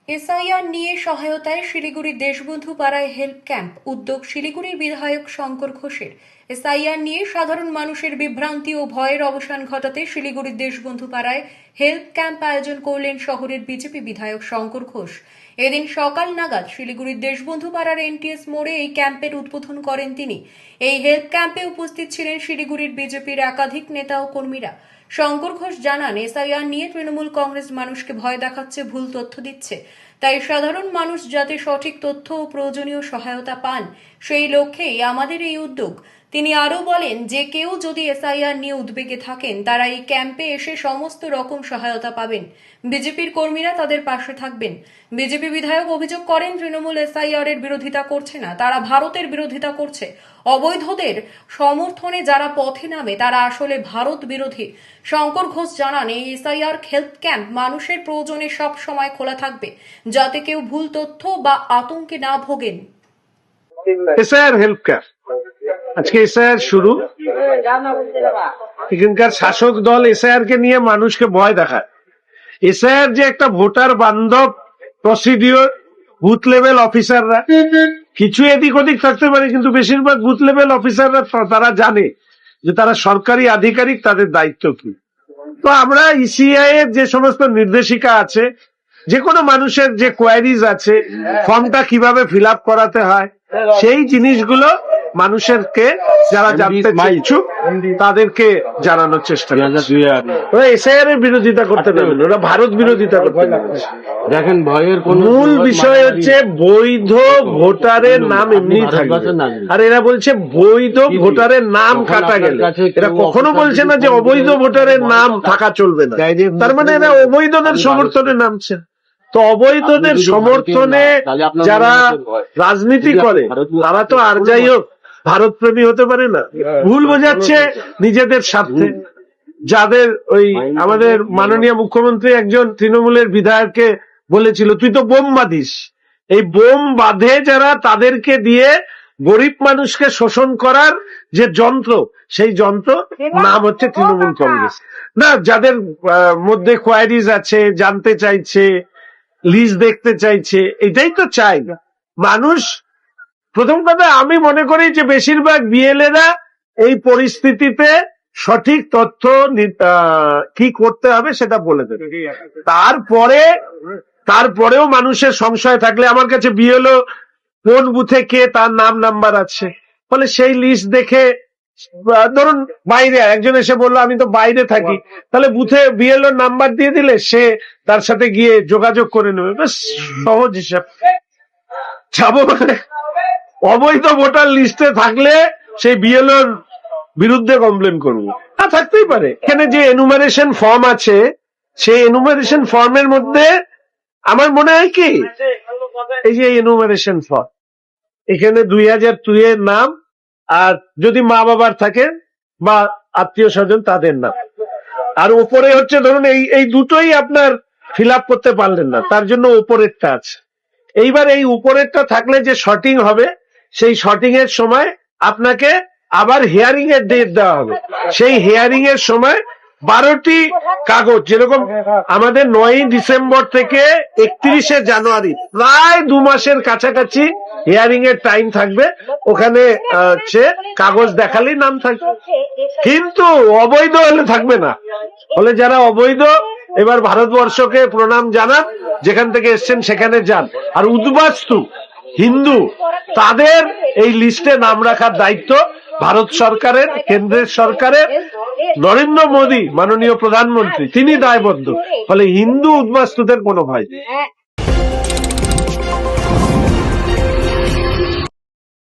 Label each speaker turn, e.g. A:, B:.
A: SIR নিয়ে সহায়তায় শিলিগুড়ির দেশবন্ধু পাড়ায় হেল্প ক্যাম্প উদ্যোগ শিলিগুড়ির বিধায়ক শঙ্কর ঘোষের। এসআইআর নিয়ে সাধারণ মানুষের বিভ্রান্তি ও ভয়ের অবসান ঘটাতে শিলিগুড়ির দেশবন্ধু পাড়ায় হেল্প ক্যাম্প আয়োজন করলেন শহরের বিজেপি বিধায়ক শঙ্কর ঘোষ। এদিন সকাল নাগাদ শিলিগুড়ির দেশবন্ধু পাড়ার এনটিএস মোড়ে এই ক্যাম্পের উদ্বোধন করেন তিনি। এই হেল্প ক্যাম্পে উপস্থিত ছিলেন শিলিগুড়ির বিজেপির একাধিক নেতা ও কর্মীরা। শঙ্কর ঘোষ জানান, এসআইআর নিয়ে তৃণমূল কংগ্রেস মানুষকে ভয় দেখাচ্ছে, ভুল তথ্য দিচ্ছে। তাই সাধারণ মানুষ যাতে সঠিক তথ্য ও প্রয়োজনীয় সহায়তা পান, সেই লক্ষ্যেই আমাদের এই উদ্যোগ। তিনি আরও বলেন যে কেউ যদি এসআইআর নিয়ে উদ্বেগে থাকেন, তারা এই ক্যাম্পে এসে সমস্ত রকম সহায়তা পাবেন। বিজেপির কর্মীরা তাদের পাশে থাকবেন। বিজেপি বিধায়ক অভিযোগ করেন, তৃণমূল এসআইআর এর বিরোধিতা করছে না, তারা ভারতের বিরোধিতা করছে। অবৈধদের সমর্থনে যারা পথে নামে তারা আসলে ভারত বিরোধী। শঙ্কর ঘোষ জানান, এই এসআইআর হেল্প ক্যাম্প মানুষের প্রয়োজনে সব সময় খোলা থাকবে, যাতে কেউ ভুল তথ্য বা আতঙ্কে না ভোগেন।
B: এসআইআর হেল্প ক্যাম্প আজকে এসআইআর শুরু। এখানকার শাসক দল এসআইআর কে নিয়ে মানুষকে ভয় দেখায়। এসআইআর যে একটা ভোটার বান্ধব প্রসিডিওর, বুথ লেভেল অফিসাররা কিছু এদিক ওদিক থাকতে পারে, কিন্তু বেশিরভাগ বুথ লেভেল অফিসাররা তারা জানে যে তারা সরকারি আধিকারিক, তাদের দায়িত্ব কি। তো আমরা ইসিআই এর যে সমস্ত নির্দেশিকা আছে, যে কোনো মানুষের যে কোয়ারিজ আছে, ফর্মটা কিভাবে ফিল আপ করাতে হয়, সেই জিনিসগুলো মানুষেরকে যারা জানতে ইচ্ছুক তাদেরকে জানানোর চেষ্টা করছে। ওরা এসআইআর এর বিরোধিতা করতে পারবেন, ওরা ভারত বিরোধিতা করতে পারবেন।
C: দেখেন, ভয়ের কোন
B: মূল বিষয় হচ্ছে বৈধ ভোটারের নাম এমনি থাকবে, আর এরা বলছে বৈধ ভোটারের নাম কাটা গেলে। এরা কখনো বলছে না যে অবৈধ ভোটারের নাম থাকা চলবে না। তার মানে এরা অবৈধদের সমর্থনে নামছে। তো অবৈধদের সমর্থনে যারা রাজনীতি করে তারা তো আর যাই হোক ভারত প্রেমী হতে পারে না, ভুল বোঝাচ্ছে নিজেদের স্বার্থে। যাদের ওই আমাদের মাননীয় মুখ্যমন্ত্রী একজন তৃণমূলের বিধায়ককে বলেছিল, তুই তো বোম বাঁধিস। এই বোম বাঁধে যারা, তাদেরকে দিয়ে গরিব মানুষকে শোষণ করার যে যন্ত্র, সেই যন্ত্র নাম হচ্ছে তৃণমূল কংগ্রেস। না, যাদের মধ্যে কোয়ারিজ আছে, জানতে চাইছে, লিস্ট দেখতে চাইছে, এটাই তো চাই মানুষ। প্রথম কথা, আমি মনে করি যে বেশিরভাগ বিএলএরা এই পরিস্থিতিতে সঠিক তথ্য কি করতে হবে সেটা বলে দেবে। তারপরেও মানুষের সংশয় থাকলে, আমার কাছে বিএলও কোন বুথে কে তার নাম নাম্বার আছে, ফলে সেই লিস্ট দেখে, ধরুন বাইরে একজন এসে বললো আমি তো বাইরে থাকি, তাহলে বুথে বিএলও নাম্বার দিয়ে দিলে সে তার সাথে গিয়ে যোগাযোগ করে নেবে। বেশ সহজ হিসাব। যাবো মানে অবৈধ ভোটার লিস্টে থাকলে সেই বিএলওর বিরুদ্ধে কমপ্লেন করবো না, থাকতেই পারে। এখানে যে এনুমারেশন ফর্ম আছে, সেই এনুমারেশন ফর্মের মধ্যে আমার মনে হয় কি, এই যে এনুমারেশন ফর্ম, এখানে 2002 এর নাম, আর যদি মা বাবার থাকে বা আত্মীয় স্বজন তাদের নাম, আর ওপরে হচ্ছে ধরুন এই দুটোই আপনার ফিল আপ করতে পারলেন না, তার জন্য ওপরেরটা আছে। এইবার এই উপরেরটা থাকলে যে শর্টিং হবে, সেই শর্টিং এর সময় আপনাকে আবার হিয়ারিং এর ডেট দেওয়া হবে। সেই হিয়ারিং এর সময় 12টি কাগজ, যেরকম আমাদের 9ই ডিসেম্বর থেকে 31শে জানুয়ারি, প্রায় 2 মাসের কাছাকাছি হিয়ারিং এর টাইম থাকবে। ওখানে হচ্ছে কাগজ দেখালেই নাম থাকবে, কিন্তু অবৈধ হলে থাকবে না। ফলে যারা অবৈধ, এবার ভারতবর্ষকে প্রণাম জানান, যেখান থেকে এসছেন সেখানে যান। আর উদ্বাস্তু হিন্দু, তাদের এই লিস্টে নাম রাখার দায়িত্ব ভারত সরকারের, কেন্দ্রের সরকারের। নরেন্দ্র মোদী মাননীয় প্রধানমন্ত্রী, তিনি দায়বদ্ধ। ফলে হিন্দু উদ্বাস্তুদের কোনো ভয় নেই।